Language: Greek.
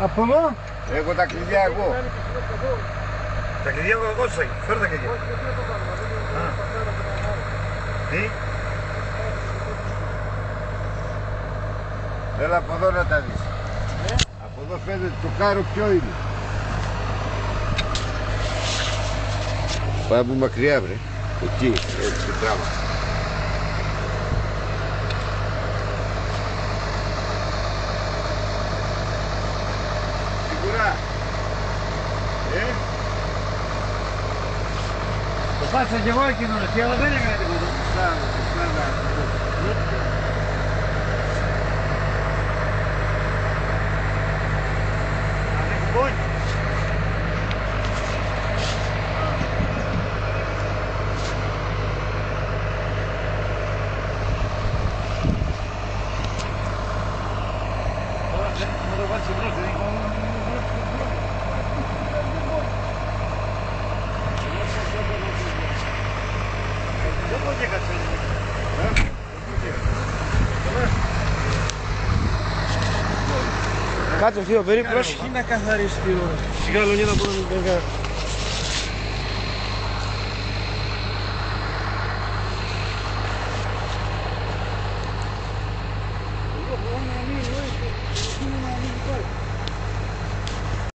Από εδώ. Έχω τα κλειδιά εγώ. Τα κλειδιά εγώ τους έχει. Φέρω τα κλειδιά. Τι. Έλα από εδώ να τα δεις. Από εδώ φαίνεται το κάρο ποιο είναι. Πάμε μακριά βρε. Εκεί, έτσι πράγμα. Σίγουρα. Το πάτησα κι εγώ εκείνο, αλλά δεν έκανε τίποτα. Κάτσε δύο περίπου. Να καθαρίσει τη γαλονίδα που δεν